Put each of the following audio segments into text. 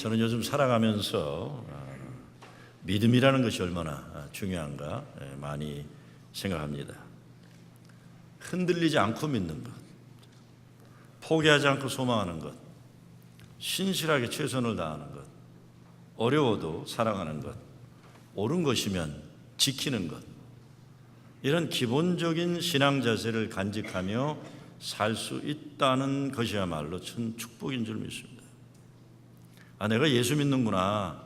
저는 요즘 살아가면서 믿음이라는 것이 얼마나 중요한가 많이 생각합니다. 흔들리지 않고 믿는 것, 포기하지 않고 소망하는 것, 신실하게 최선을 다하는 것, 어려워도 사랑하는 것, 옳은 것이면 지키는 것, 이런 기본적인 신앙 자세를 간직하며 살 수 있다는 것이야말로 큰 축복인 줄 믿습니다. 내가 예수 믿는구나.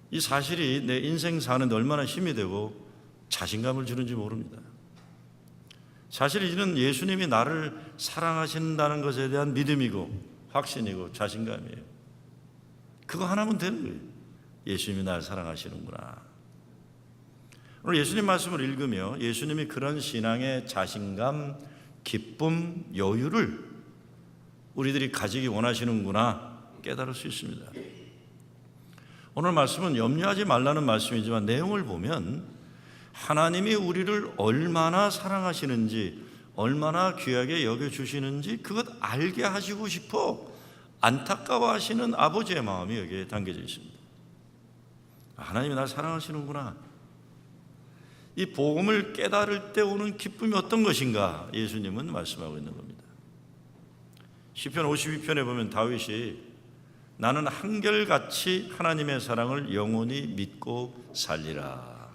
이 사실이 내 인생 사는데 얼마나 힘이 되고 자신감을 주는지 모릅니다. 사실 이는 예수님이 나를 사랑하신다는 것에 대한 믿음이고 확신이고 자신감이에요. 그거 하나면 되는 거예요. 예수님이 나를 사랑하시는구나. 오늘 예수님 말씀을 읽으며 예수님이 그런 신앙의 자신감, 기쁨, 여유를 우리들이 가지기 원하시는구나 깨달을 수 있습니다. 오늘 말씀은 염려하지 말라는 말씀이지만 내용을 보면 하나님이 우리를 얼마나 사랑하시는지, 얼마나 귀하게 여겨주시는지 그것 알게 하시고 싶어 안타까워하시는 아버지의 마음이 여기에 담겨져 있습니다. 하나님이 날 사랑하시는구나. 이 복음을 깨달을 때 오는 기쁨이 어떤 것인가 예수님은 말씀하고 있는 겁니다. 시편 52편에 보면 다윗이 나는 한결같이 하나님의 사랑을 영원히 믿고 살리라.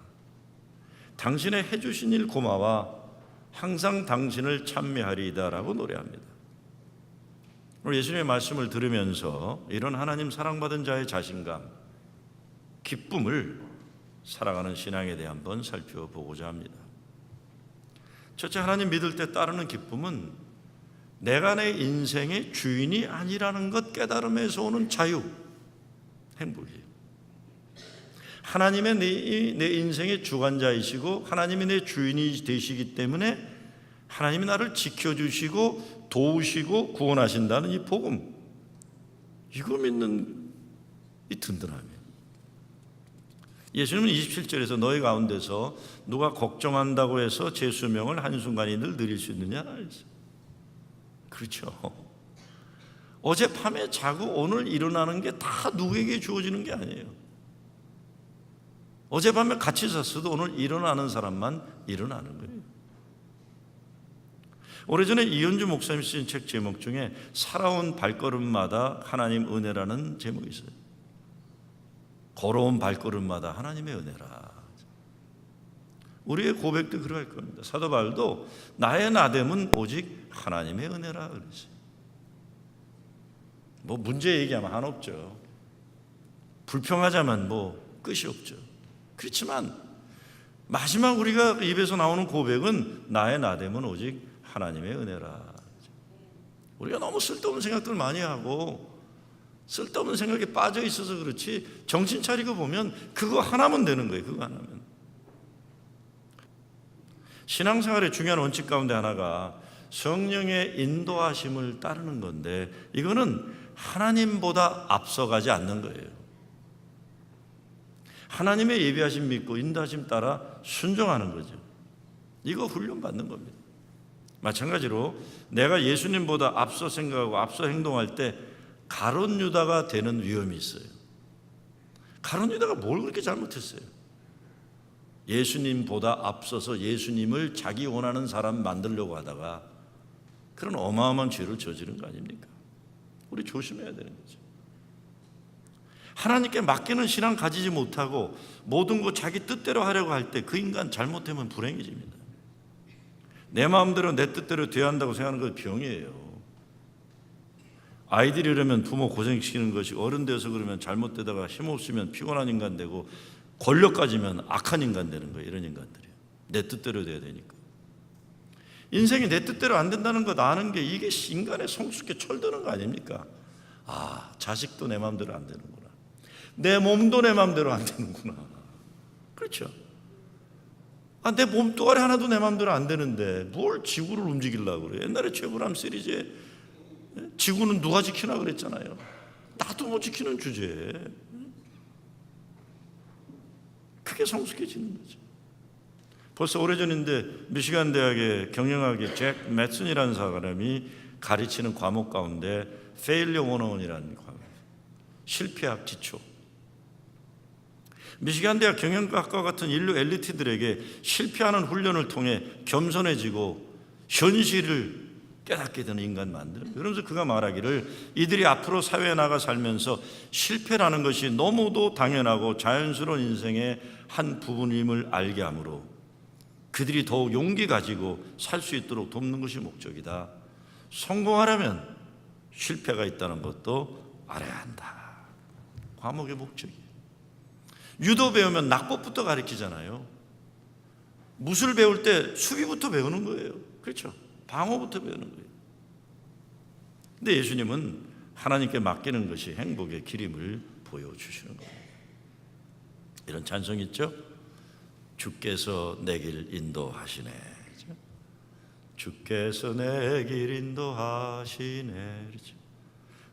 당신의 해주신 일 고마워 항상 당신을 찬미하리이다라고 노래합니다. 오늘 예수님의 말씀을 들으면서 이런 하나님 사랑받은 자의 자신감, 기쁨을 살아가는 신앙에 대해 한번 살펴보고자 합니다. 첫째, 하나님 믿을 때 따르는 기쁨은 내가 내 인생의 주인이 아니라는 것 깨달음에서 오는 자유, 행복이에요. 하나님의 내 인생의 주관자이시고 하나님이 내 주인이 되시기 때문에 하나님이 나를 지켜주시고 도우시고 구원하신다는 이 복음, 이거 믿는 이 든든함이에요. 예수님은 27절에서 너희 가운데서 누가 걱정한다고 해서 제 수명을 한순간이늘 느릴 수 있느냐? 그렇죠. 어젯밤에 자고 오늘 일어나는 게 다 누구에게 주어지는 게 아니에요. 어젯밤에 같이 잤어도 오늘 일어나는 사람만 일어나는 거예요. 오래전에 이현주 목사님이 쓰신 책 제목 중에 살아온 발걸음마다 하나님 은혜라는 제목이 있어요. 걸어온 발걸음마다 하나님의 은혜라. 우리의 고백도 그럴 겁니다. 사도 바울도 나의 나됨은 오직 하나님의 은혜라 그랬어요. 뭐 문제 얘기하면 한 없죠. 불평하자면 뭐 끝이 없죠. 그렇지만 마지막 우리가 입에서 나오는 고백은 나의 나됨은 오직 하나님의 은혜라. 우리가 너무 쓸데없는 생각들 많이 하고 쓸데없는 생각에 빠져 있어서 그렇지 정신 차리고 보면 그거 하나면 되는 거예요. 그거 하나면. 신앙생활의 중요한 원칙 가운데 하나가 성령의 인도하심을 따르는 건데 이거는 하나님보다 앞서가지 않는 거예요. 하나님의 예비하심 믿고 인도하심 따라 순종하는 거죠. 이거 훈련받는 겁니다. 마찬가지로 내가 예수님보다 앞서 생각하고 앞서 행동할 때 가룟 유다가 되는 위험이 있어요. 가룟 유다가 뭘 그렇게 잘못했어요? 예수님보다 앞서서 예수님을 자기 원하는 사람 만들려고 하다가 그런 어마어마한 죄를 저지른 거 아닙니까? 우리 조심해야 되는 거죠. 하나님께 맡기는 신앙 가지지 못하고 모든 거 자기 뜻대로 하려고 할 때 그 인간 잘못되면 불행해집니다. 내 마음대로 내 뜻대로 돼야 한다고 생각하는 건 병이에요. 아이들이 이러면 부모 고생시키는 것이 어른 돼서 그러면 잘못되다가 힘없으면 피곤한 인간 되고 권력 가지면 악한 인간 되는 거예요. 이런 인간들이에요. 내 뜻대로 돼야 되니까. 인생이 내 뜻대로 안 된다는 것 아는 게 이게 인간의 성숙에 철드는 거 아닙니까? 아, 자식도 내 마음대로 안 되는구나. 내 몸도 내 마음대로 안 되는구나. 그렇죠. 내 몸뚱아리 하나도 내 마음대로 안 되는데 뭘 지구를 움직이려고 그래. 옛날에 최불암 시리즈에 지구는 누가 지키나 그랬잖아요. 나도 못 지키는 주제에. 그게 성숙해지는 거죠. 벌써 오래전인데 미시간 대학의 경영학의 잭 매슨이라는 사람이 가르치는 과목 가운데 Failure 101이라는 과목. 실패학 지초. 미시간 대학 경영학과 같은 인류 엘리트들에게 실패하는 훈련을 통해 겸손해지고 현실을 깨닫게 되는 인간 만드는. 그러면서 그가 말하기를 이들이 앞으로 사회에 나가 살면서 실패라는 것이 너무도 당연하고 자연스러운 인생의 한 부분임을 알게 하므로 그들이 더욱 용기 가지고 살 수 있도록 돕는 것이 목적이다. 성공하려면 실패가 있다는 것도 알아야 한다. 과목의 목적이에요. 유도 배우면 낙법부터 가르치잖아요. 무술 배울 때 수비부터 배우는 거예요. 그렇죠? 방어부터 배우는 거예요. 근데 예수님은 하나님께 맡기는 것이 행복의 길임을 보여주시는 거예요. 이런 찬송이 있죠? 주께서 내 길 인도하시네. 주께서 내 길 인도하시네. 그렇죠?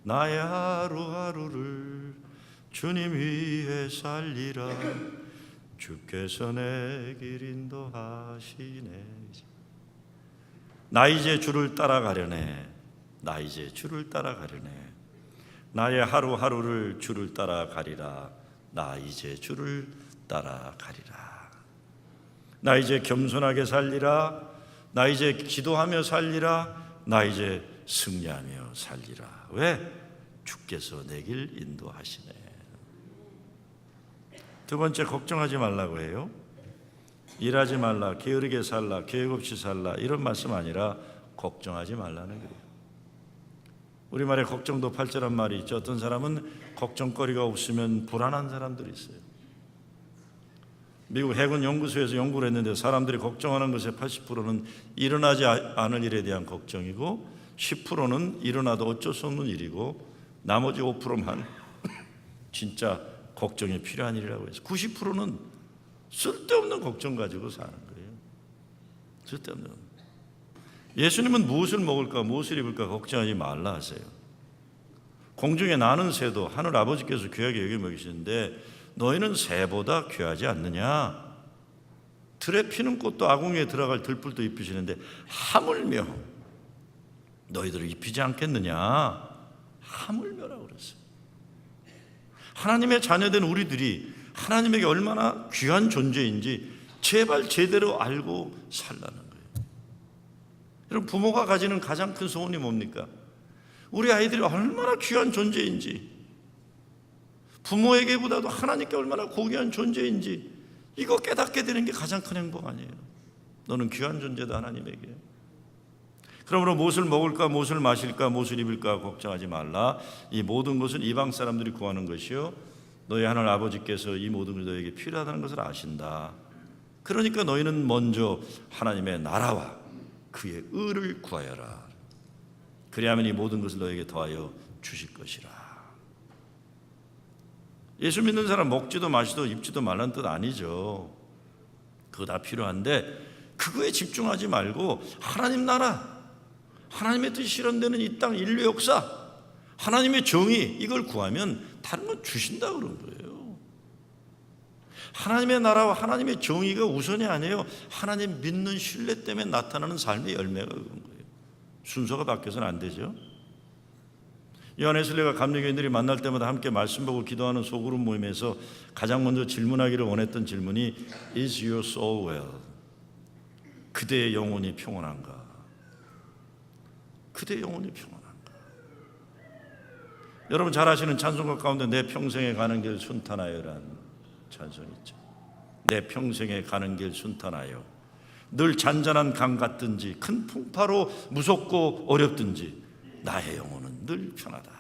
나의 하루하루를 주님 위해 살리라. 주께서 내 길 인도하시네. 나 이제 주를 따라가려네. 나 이제 주를 따라가려네. 나의 하루하루를 주를 따라가리라. 나 이제 주를 따라가리라. 나 이제 겸손하게 살리라. 나 이제 기도하며 살리라. 나 이제 승리하며 살리라. 왜? 주께서 내 길 인도하시네. 두 번째, 걱정하지 말라고 해요. 일하지 말라, 게으르게 살라, 계획 없이 살라, 이런 말씀 아니라 걱정하지 말라는 거예요. 우리말에 걱정도 팔자란 말이 있죠. 어떤 사람은 걱정거리가 없으면 불안한 사람들이 있어요. 미국 해군 연구소에서 연구를 했는데 사람들이 걱정하는 것의 80%는 일어나지 않을 일에 대한 걱정이고 10%는 일어나도 어쩔 수 없는 일이고 나머지 5%만 진짜 걱정이 필요한 일이라고 해서 90%는 쓸데없는 걱정 가지고 사는 거예요. 쓸데없는. 예수님은 무엇을 먹을까 무엇을 입을까 걱정하지 말라 하세요. 공중에 나는 새도 하늘 아버지께서 귀하게 여겨 먹이시는데 너희는 새보다 귀하지 않느냐? 들에 피는 꽃도 아궁이에 들어갈 들불도 입히시는데 하물며 너희들을 입히지 않겠느냐? 하물며라고 그랬어요. 하나님의 자녀된 우리들이 하나님에게 얼마나 귀한 존재인지 제발 제대로 알고 살라는 거예요. 여러분, 부모가 가지는 가장 큰 소원이 뭡니까? 우리 아이들이 얼마나 귀한 존재인지, 부모에게보다도 하나님께 얼마나 고귀한 존재인지 이거 깨닫게 되는 게 가장 큰 행복 아니에요? 너는 귀한 존재다 하나님에게. 그러므로 무엇을 먹을까 무엇을 마실까 무엇을 입을까 걱정하지 말라. 이 모든 것은 이방 사람들이 구하는 것이요 너희 하늘 아버지께서 이 모든 것이 너에게 필요하다는 것을 아신다. 그러니까 너희는 먼저 하나님의 나라와 그의 의를 구하여라. 그리하면 이 모든 것을 너에게 더하여 주실 것이라. 예수 믿는 사람 먹지도 마시도 입지도 말라는 뜻 아니죠. 그거 다 필요한데 그거에 집중하지 말고 하나님 나라, 하나님의 뜻이 실현되는 이 땅 인류 역사, 하나님의 정의 이걸 구하면 다른 건 주신다 그런 거예요. 하나님의 나라와 하나님의 정의가 우선이 아니에요. 하나님 믿는 신뢰 때문에 나타나는 삶의 열매가 그런 거예요. 순서가 바뀌어서는 안 되죠. 요한에슬레가 감리교인들이 만날 때마다 함께 말씀 보고 기도하는 소그룹 모임에서 가장 먼저 질문하기를 원했던 질문이 Is your soul well? 그대의 영혼이 평온한가? 그대의 영혼이 평온한가? 여러분 잘 아시는 찬송가 가운데 내 평생에 가는 길 순탄하여란 찬송이 있죠. 내 평생에 가는 길 순탄하여 늘 잔잔한 강 같든지 큰 풍파로 무섭고 어렵든지 나의 영혼은 늘 편하다.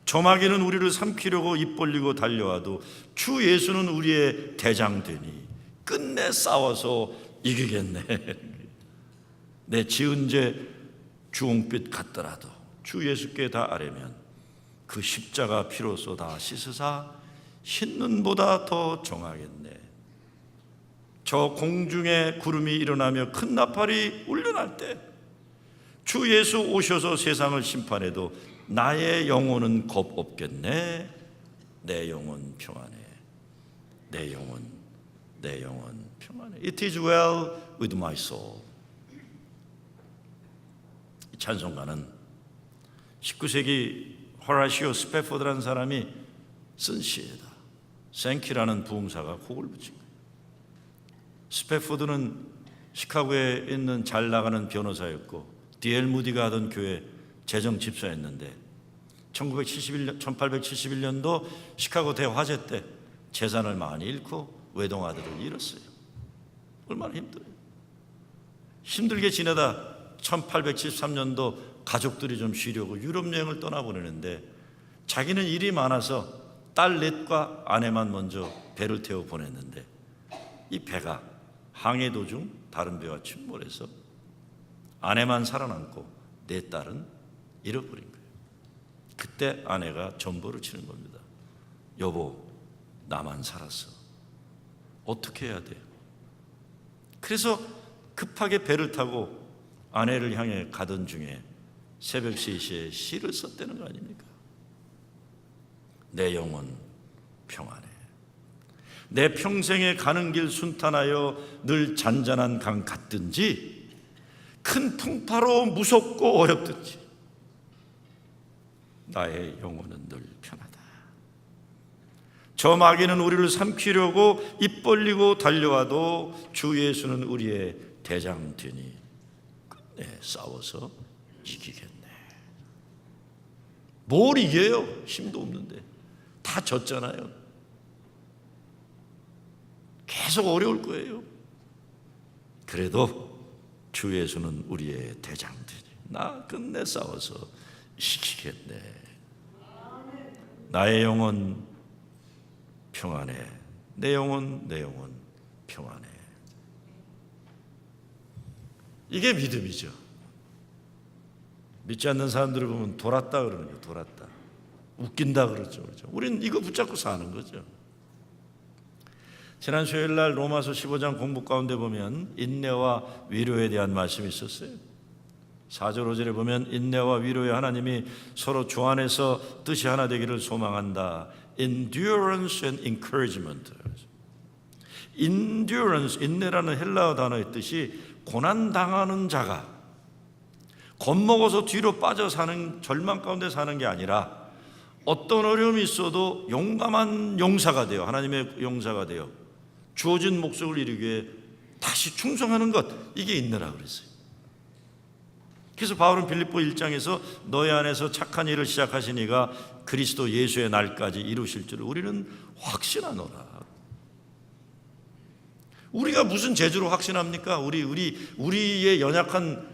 저마귀는 우리를 삼키려고 입 벌리고 달려와도 주 예수는 우리의 대장 되니 끝내 싸워서 이기겠네. 내 지은 죄 주홍빛 같더라도 주 예수께 다 아뢰면 그 십자가 피로써 다 씻으사 흰 눈보다 더 정하겠네. 저 공중에 구름이 일어나며 큰 나팔이 울려날 때 주 예수 오셔서 세상을 심판해도 나의 영혼은 겁 없겠네. 내 영혼 평안해. 내 영혼 평안해. It is well with my soul. 이 찬송가는 19세기 호라시오 스패포드라는 사람이 쓴 시에다 생키라는 부흥사가 곡을 붙인 거예요. 스패포드는 시카고에 있는 잘 나가는 변호사였고 D.L. 무디가 하던 교회 재정 집사였는데 1871년도 시카고 대화재 때 재산을 많이 잃고 외동 아들을 잃었어요. 얼마나 힘들어요. 힘들게 지내다 1873년도 가족들이 좀 쉬려고 유럽 여행을 떠나보내는데 자기는 일이 많아서 딸 넷과 아내만 먼저 배를 태워 보냈는데 이 배가 항해 도중 다른 배와 침몰해서 아내만 살아남고 내 딸은 잃어버린 거예요. 그때 아내가 전보를 치는 겁니다. 여보, 나만 살았어. 어떻게 해야 돼요? 그래서 급하게 배를 타고 아내를 향해 가던 중에 새벽 3시에 시를 썼다는 거 아닙니까? 내 영혼 평안해. 내 평생에 가는 길 순탄하여 늘 잔잔한 강 같든지 큰 풍파로 무섭고 어렵든지 나의 영혼은 늘 편하다. 저 마귀는 우리를 삼키려고 입 벌리고 달려와도 주 예수는 우리의 대장 되니 끝내 싸워서 이기겠네. 뭘 이겨요? 힘도 없는데 다 졌잖아요. 계속 어려울 거예요. 그래도 주 예수는 우리의 대장 되니 나 끝내 싸워서 이기겠네. 나의 영혼 평안해. 내 영혼 평안해. 이게 믿음이죠. 믿지 않는 사람들을 보면 돌았다 그러는 거예요. 돌았다. 웃긴다 그러죠. 우리는 이거 붙잡고 사는 거죠. 지난 수요일 날 로마서 15장 공부 가운데 보면 인내와 위로에 대한 말씀이 있었어요. 4절 5절에 보면 인내와 위로의 하나님이 서로 주 안에서 뜻이 하나 되기를 소망한다. Endurance and encouragement. Endurance, 인내라는 헬라어 단어의 뜻이 고난당하는 자가 겁먹어서 뒤로 빠져 사는, 절망 가운데 사는 게 아니라 어떤 어려움이 있어도 용감한 용사가 되어, 하나님의 용사가 되어 주어진 목적을 이루기 위해 다시 충성하는 것, 이게 인내라고 그랬어요. 그래서 바울은 빌립보 1장에서 너희 안에서 착한 일을 시작하신 이가 그리스도 예수의 날까지 이루실 줄을 우리는 확신하노라. 우리가 무슨 재주로 확신합니까? 우리의 연약한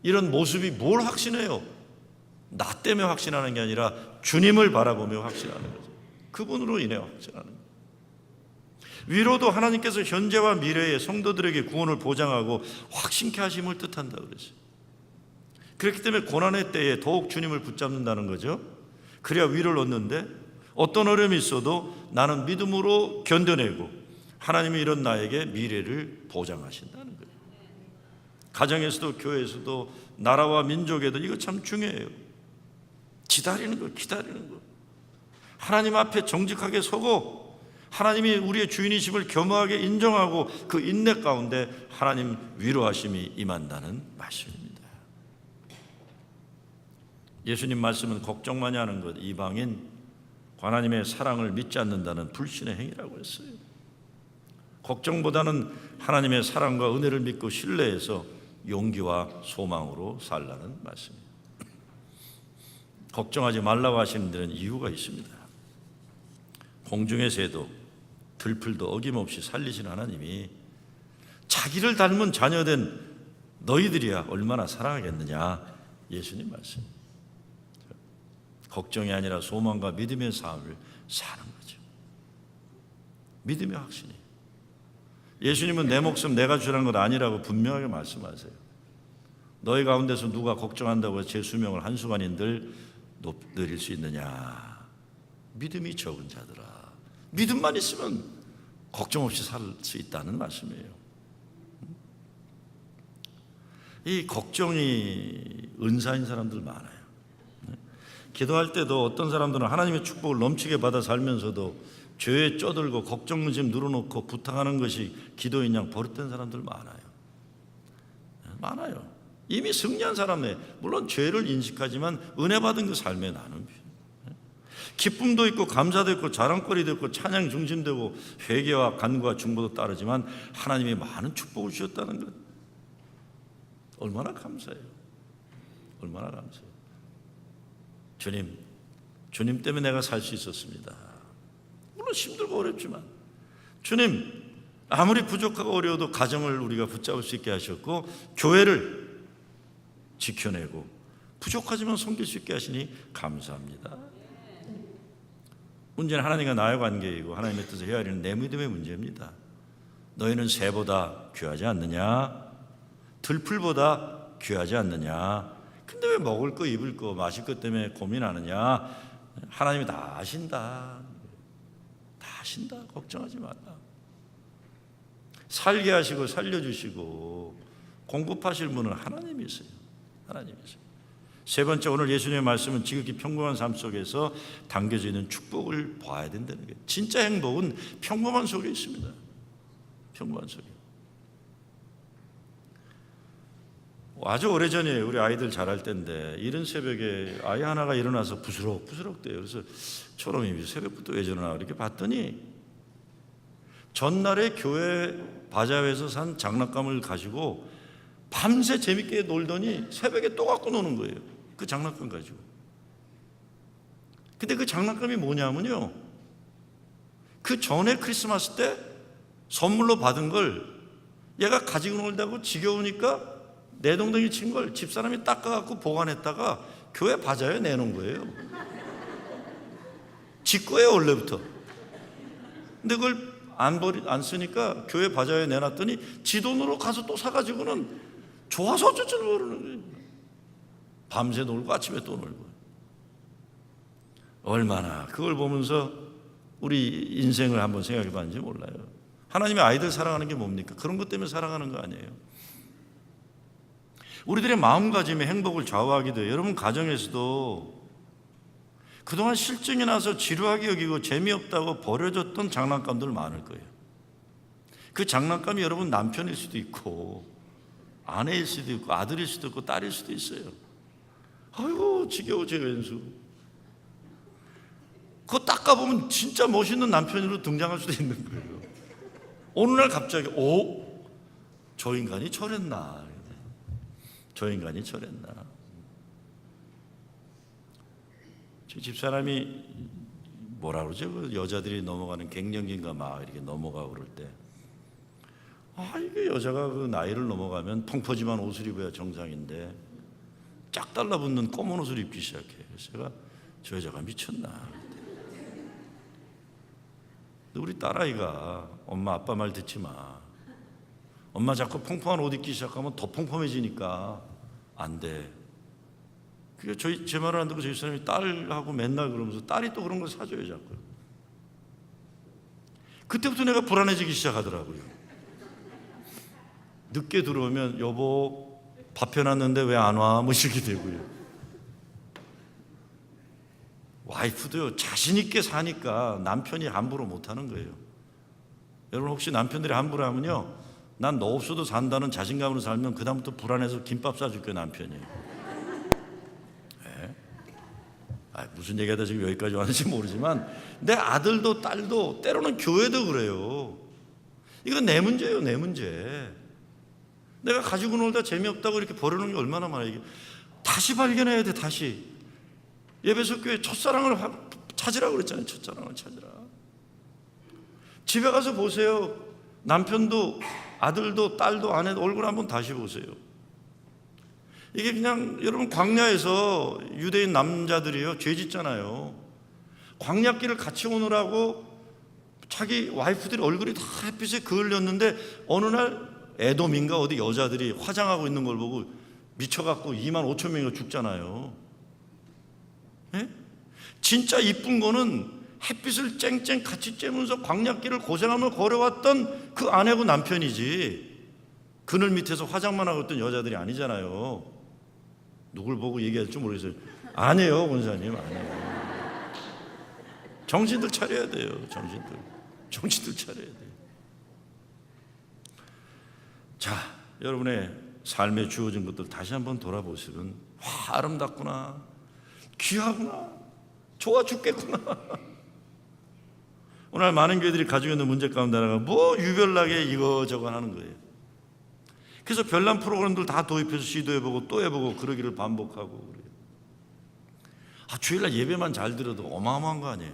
이런 모습이 뭘 확신해요? 나 때문에 확신하는 게 아니라 주님을 바라보며 확신하는 거죠. 그분으로 인해 확신하는 거예요. 위로도 하나님께서 현재와 미래의 성도들에게 구원을 보장하고 확신케 하심을 뜻한다고 그랬어요. 그렇기 때문에 고난의 때에 더욱 주님을 붙잡는다는 거죠. 그래야 위로를 얻는데 어떤 어려움이 있어도 나는 믿음으로 견뎌내고 하나님이 이런 나에게 미래를 보장하신다는 거예요. 가정에서도 교회에서도 나라와 민족에도 이거 참 중요해요. 기다리는 거. 하나님 앞에 정직하게 서고 하나님이 우리의 주인이심을 겸허하게 인정하고 그 인내 가운데 하나님 위로하심이 임한다는 말씀입니다. 예수님 말씀은 걱정만이 하는 것, 이방인 하나님의 사랑을 믿지 않는다는 불신의 행위라고 했어요. 걱정보다는 하나님의 사랑과 은혜를 믿고 신뢰해서 용기와 소망으로 살라는 말씀입니다. 걱정하지 말라고 하시는 데는 이유가 있습니다. 공중의 새도 들풀도 어김없이 살리신 하나님이 자기를 닮은 자녀된 너희들이야 얼마나 사랑하겠느냐, 예수님 말씀. 걱정이 아니라 소망과 믿음의 삶을 사는 거죠. 믿음의 확신이. 예수님은 내 목숨 내가 주라는 것 아니라고 분명하게 말씀하세요. 너희 가운데서 누가 걱정한다고 해서 제 수명을 한순간인들 늘릴 수 있느냐? 믿음이 적은 자들아. 믿음만 있으면 걱정 없이 살 수 있다는 말씀이에요. 이 걱정이 은사인 사람들 많아요. 기도할 때도 어떤 사람들은 하나님의 축복을 넘치게 받아 살면서도 죄에 쪄들고 걱정짐 늘어놓고 부탁하는 것이 기도인 양 버릇된 사람들 많아요. 이미 승리한 사람에 물론 죄를 인식하지만 은혜 받은 그 삶에 나는 기쁨도 있고 감사도 있고 자랑거리도 있고 찬양 중심되고 회개와 간구와 중보도 따르지만 하나님이 많은 축복을 주셨다는 것, 얼마나 감사해요. 얼마나 감사해요. 주님 때문에 내가 살 수 있었습니다. 물론 힘들고 어렵지만 주님, 아무리 부족하고 어려워도 가정을 우리가 붙잡을 수 있게 하셨고 교회를 지켜내고 부족하지만 섬길 수 있게 하시니 감사합니다. 문제는 하나님과 나의 관계이고 하나님의 뜻을 헤아리는 내 믿음의 문제입니다. 너희는 새보다 귀하지 않느냐? 들풀보다 귀하지 않느냐? 근데 왜 먹을 거 입을 거 마실 것 때문에 고민하느냐? 하나님이 다 아신다. 다 아신다. 걱정하지 마라. 살게 하시고 살려주시고 공급하실 분은 하나님이세요. 하나님이세요. 세 번째, 오늘 예수님의 말씀은 지극히 평범한 삶 속에서 담겨져 있는 축복을 봐야 된다는 거예요. 진짜 행복은 평범한 속에 있습니다. 평범한 속에. 아주 오래전이에요. 우리 아이들 자랄 때인데 이른 새벽에 아이 하나가 일어나서 부스럭부스럭대요. 그래서 초롬이 새벽부터 왜 저러나 이렇게 봤더니 전날에 교회 바자회에서 산 장난감을 가지고 밤새 재밌게 놀더니 새벽에 또 갖고 노는 거예요. 그 장난감 가지고. 근데 그 장난감이 뭐냐면요, 그 전에 크리스마스 때 선물로 받은 걸 얘가 가지고 놀다고 지겨우니까 내동댕이 친 걸 집사람이 닦아갖고 보관했다가 교회 바자회에 내놓은 거예요. 지 거예요 원래부터. 근데 그걸 안 쓰니까 교회 바자회에 내놨더니 지 돈으로 가서 또 사가지고는 좋아서 어쩔 줄 모르는 거예요. 밤새 놀고 아침에 또 놀고. 얼마나 그걸 보면서 우리 인생을 한번 생각해 봤는지 몰라요. 하나님의 아이들 사랑하는 게 뭡니까? 그런 것 때문에 사랑하는 거 아니에요. 우리들의 마음가짐의 행복을 좌우하기도 해요. 여러분 가정에서도 그동안 실증이 나서 지루하게 여기고 재미없다고 버려졌던 장난감들 많을 거예요. 그 장난감이 여러분 남편일 수도 있고 아내일 수도 있고 아들일 수도 있고 딸일 수도 있어요. 아이고 지겨워 제 왼수. 그거 닦아보면 진짜 멋있는 남편으로 등장할 수도 있는 거예요. 어느 날 갑자기 저 인간이 저랬나. 저 인간이 저랬나. 제 집사람이 뭐라 그러죠? 그 여자들이 넘어가는 갱년기인가 막 이렇게 넘어가고 그럴 때, 이게 여자가 그 나이를 넘어가면 펑퍼짐한 옷을 입어야 정상인데 쫙 달라붙는 검은 옷을 입기 시작해. 그래서 제가 저 여자가 미쳤나. 근데 우리 딸아이가 엄마 아빠 말 듣지 마. 엄마 자꾸 펑펑한 옷 입기 시작하면 더 펑펑해지니까 안 돼. 그게 제 말을 안 듣고 저희 사람이 딸하고 맨날 그러면서 딸이 또 그런 걸 사줘요 자꾸. 그때부터 내가 불안해지기 시작하더라고요. 늦게 들어오면 여보 밥 해놨는데 왜 안 와? 뭐 이렇게 되고요. 와이프도요 자신 있게 사니까 남편이 함부로 못하는 거예요. 여러분 혹시 남편들이 함부로 하면요, 난 너 없어도 산다는 자신감으로 살면 그 다음부터 불안해서 김밥 사줄게요 남편이. 네? 무슨 얘기하다 지금 여기까지 왔는지 모르지만 내 아들도 딸도 때로는 교회도 그래요. 이건 내 문제예요. 내 문제. 내가 가지고 놀다 재미없다고 이렇게 버리는 게 얼마나 많아요. 이게 다시 발견해야 돼. 다시 예배소 교회 첫사랑을 찾으라고 그랬잖아요. 첫사랑을 찾으라. 집에 가서 보세요. 남편도 아들도 딸도 아내도 얼굴 한번 다시 보세요. 이게 그냥 여러분 광야에서 유대인 남자들이요 죄 짓잖아요. 광야길을 같이 오느라고 자기 와이프들이 얼굴이 다 햇빛에 그을렸는데 어느 날 에돔인가 어디 여자들이 화장하고 있는 걸 보고 미쳐갖고 25,000명이 죽잖아요. 예? 진짜 이쁜 거는 햇빛을 쨍쨍 같이 쬐면서 광야길을 고생하며 걸어왔던 그 아내고 남편이지 그늘 밑에서 화장만 하고 있던 여자들이 아니잖아요. 누굴 보고 얘기할 줄 모르겠어요. 아니에요 권사님, 아니에요. 정신들 차려야 돼요. 정신들 차려야 돼요. 자, 여러분의 삶에 주어진 것들 다시 한번 돌아보시면 아름답구나, 귀하구나, 좋아 죽겠구나. 오늘 많은 교회들이 가지고 있는 문제 가운데 하나가 뭐 유별나게 이거저거 하는 거예요. 그래서 별난 프로그램들 다 도입해서 시도해보고 또 해보고 그러기를 반복하고 그래요. 주일날 예배만 잘 들어도 어마어마한 거 아니에요.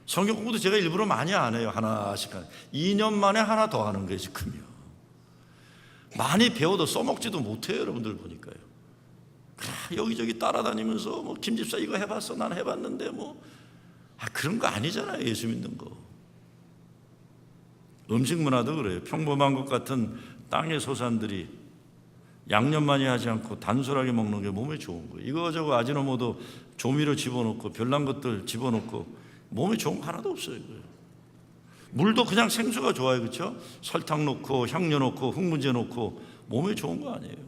성경 공부도 제가 일부러 많이 안 해요. 하나씩 2년 만에 하나 더 하는 거예요 지금요. 많이 배워도 써먹지도 못해요. 여러분들 보니까요. 여기저기 따라다니면서 뭐 김 집사 이거 해봤어? 난 해봤는데 뭐 그런 거 아니잖아요. 예수 믿는 거. 음식 문화도 그래요. 평범한 것 같은 땅의 소산들이 양념 많이 하지 않고 단순하게 먹는 게 몸에 좋은 거예요. 이거저거 아지노모도 조미료 집어넣고 별난 것들 집어넣고 몸에 좋은 거 하나도 없어요. 물도 그냥 생수가 좋아요. 그렇죠? 설탕 넣고 향료 넣고 흑무제 넣고 몸에 좋은 거 아니에요.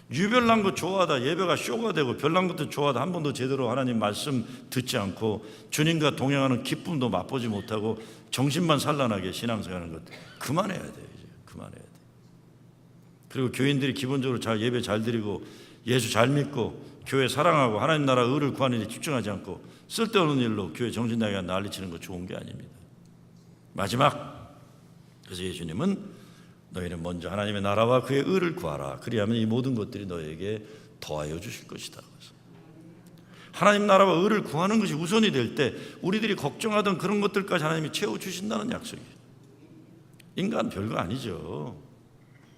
유별난 거 좋아하다 예배가 쇼가 되고 별난 것도 좋아하다 한 번도 제대로 하나님 말씀 듣지 않고 주님과 동행하는 기쁨도 맛보지 못하고 정신만 산란하게 신앙생활하는 것 그만해야 돼요. 이제 그만해야 돼. 그리고 교인들이 기본적으로 잘 예배 잘 드리고 예수 잘 믿고 교회 사랑하고 하나님 나라 의를 구하는 데 집중하지 않고 쓸데없는 일로 교회 정신나게 난리치는 거 좋은 게 아닙니다. 마지막, 그래서 예수님은 너희는 먼저 하나님의 나라와 그의 의를 구하라. 그리하면 이 모든 것들이 너에게 더하여 주실 것이다. 하나님 나라와 의를 구하는 것이 우선이 될 때 우리들이 걱정하던 그런 것들까지 하나님이 채워주신다는 약속이에요. 인간 별거 아니죠.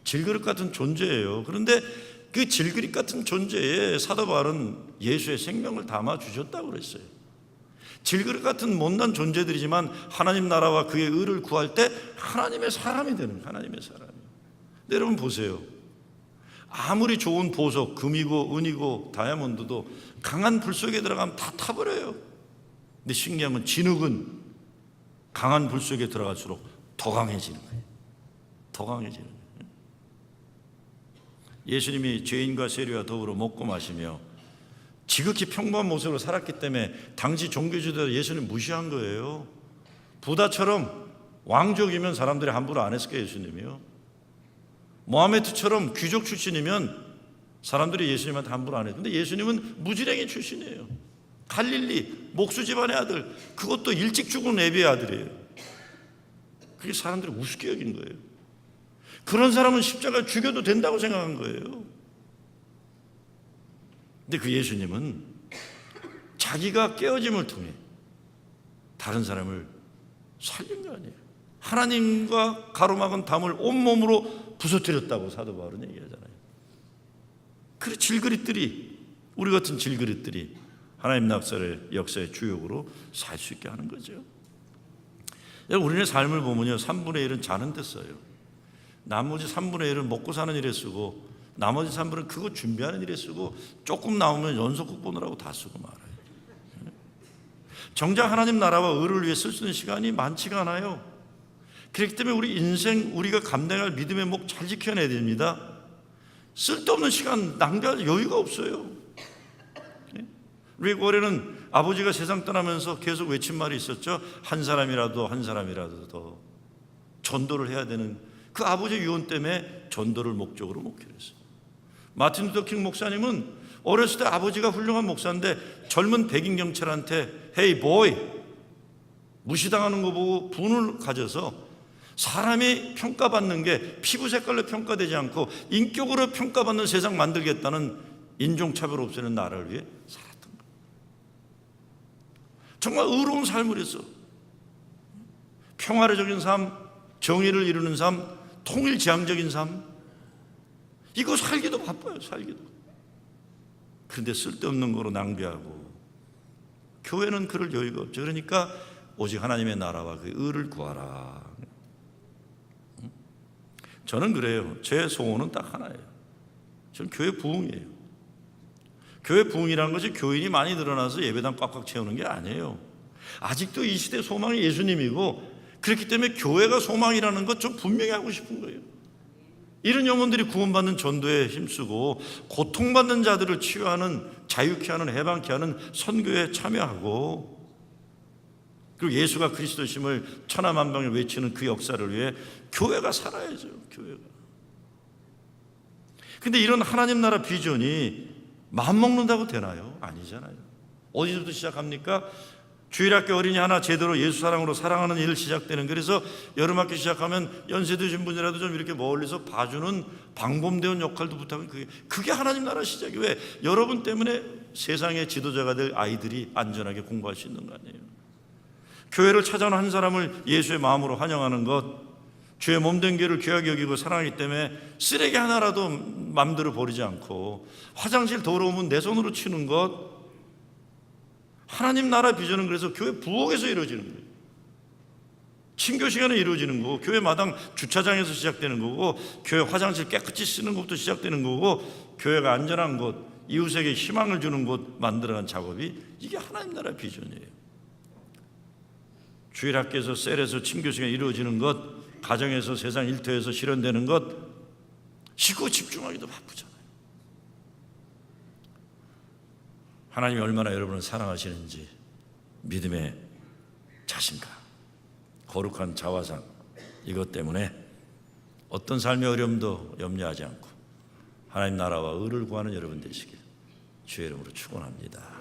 질그릇 같은 존재예요. 그런데 그 질그릇 같은 존재에 사도 바울은 예수의 생명을 담아주셨다고 그랬어요. 질그릇 같은 못난 존재들이지만 하나님 나라와 그의 의를 구할 때 하나님의 사람이 되는 거예요. 하나님의 사람이. 근데 여러분 보세요. 아무리 좋은 보석, 금이고 은이고 다이아몬드도 강한 불 속에 들어가면 다 타버려요. 근데 신기한 건 진흙은 강한 불 속에 들어갈수록 더 강해지는 거예요. 더 강해지는 거예요. 예수님이 죄인과 세리와 더불어 먹고 마시며 지극히 평범한 모습으로 살았기 때문에 당시 종교지도자 예수님 무시한 거예요. 부다처럼 왕족이면 사람들이 함부로 안 했을 거예요. 예수님이요. 모하메드처럼 귀족 출신이면 사람들이 예수님한테 함부로 안 했는데 예수님은 무지랭이 출신이에요. 갈릴리 목수 집안의 아들, 그것도 일찍 죽은 레위의 아들이에요. 그게 사람들이 우습게 여긴 거예요. 그런 사람은 십자가 죽여도 된다고 생각한 거예요. 근데 그 예수님은 자기가 깨어짐을 통해 다른 사람을 살린 거 아니에요. 하나님과 가로막은 담을 온몸으로 부서뜨렸다고 사도 바울은 얘기하잖아요. 그 질그릇들이, 우리 같은 질그릇들이 하나님 역사의 주역으로 살 수 있게 하는 거죠. 우리의 삶을 보면요, 3분의 1은 자는 데 써요. 나머지 3분의 1은 먹고 사는 일에 쓰고 나머지 3분은 그거 준비하는 일에 쓰고 조금 나오면 연속극 보느라고 다 쓰고 말아요. 정작 하나님 나라와 의를 위해 쓸 수 있는 시간이 많지가 않아요. 그렇기 때문에 우리 인생, 우리가 감당할 믿음의 목 잘 지켜내야 됩니다. 쓸데없는 시간 낭비할 여유가 없어요. 릭 워렌은 아버지가 세상 떠나면서 계속 외친 말이 있었죠. 한 사람이라도 더 전도를 해야 되는, 그 아버지의 유언 때문에 전도를 목적으로 목회를 했어요. 마틴 루터 킹 목사님은 어렸을 때 아버지가 훌륭한 목사인데 젊은 백인 경찰한테 헤이 보이 무시당하는 거 보고 분을 가져서 사람이 평가받는 게 피부 색깔로 평가되지 않고 인격으로 평가받는 세상 만들겠다는 인종차별 없애는 나라를 위해 살았던 거예요. 정말 의로운 삶을 했어. 평화적인 삶, 정의를 이루는 삶, 통일지향적인 삶, 이거 살기도 바빠요. 살기도. 그런데 쓸데없는 거로 낭비하고 교회는 그럴 여유가 없죠. 그러니까 오직 하나님의 나라와 그 의를 구하라. 저는 그래요. 제 소원은 딱 하나예요. 저는 교회 부흥이에요. 교회 부흥이라는 것이 교인이 많이 늘어나서 예배당 꽉꽉 채우는 게 아니에요. 아직도 이 시대 소망이 예수님이고, 그렇기 때문에 교회가 소망이라는 것 좀 분명히 하고 싶은 거예요. 이런 영혼들이 구원받는 전도에 힘쓰고 고통받는 자들을 치유하는, 자유케 하는, 해방케 하는 선교에 참여하고, 그리고 예수가 그리스도심을 천하만방에 외치는 그 역사를 위해 교회가 살아야죠. 교회가. 근데 이런 하나님 나라 비전이 마음먹는다고 되나요? 아니잖아요. 어디서부터 시작합니까? 주일학교 어린이 하나 제대로 예수 사랑으로 사랑하는 일 시작되는. 그래서 여름학교 시작하면 연세 드신 분이라도 좀 이렇게 멀리서 봐주는 방범대원 역할도 부탁은 그게 하나님 나라 시작이. 왜? 여러분 때문에 세상의 지도자가 될 아이들이 안전하게 공부할 수 있는 거 아니에요. 교회를 찾아오는 한 사람을 예수의 마음으로 환영하는 것, 주의 몸된 교회를 귀하게 여기고 사랑하기 때문에 쓰레기 하나라도 마음대로 버리지 않고 화장실 더러우면 내 손으로 치는 것, 하나님 나라 비전은 그래서 교회 부엌에서 이루어지는 거예요. 친교 시간에 이루어지는 거고, 교회 마당 주차장에서 시작되는 거고, 교회 화장실 깨끗이 쓰는 것부터 시작되는 거고, 교회가 안전한 곳, 이웃에게 희망을 주는 곳 만들어간 작업이 이게 하나님 나라 비전이에요. 주일학교에서 셀에서 친교 시간에 이루어지는 것, 가정에서 세상 일터에서 실현되는 것, 이거 집중하기도 바쁘잖아요. 하나님이 얼마나 여러분을 사랑하시는지 믿음의 자신감, 거룩한 자화상, 이것 때문에 어떤 삶의 어려움도 염려하지 않고 하나님 나라와 의를 구하는 여러분 되시길 주의 이름으로 축원합니다.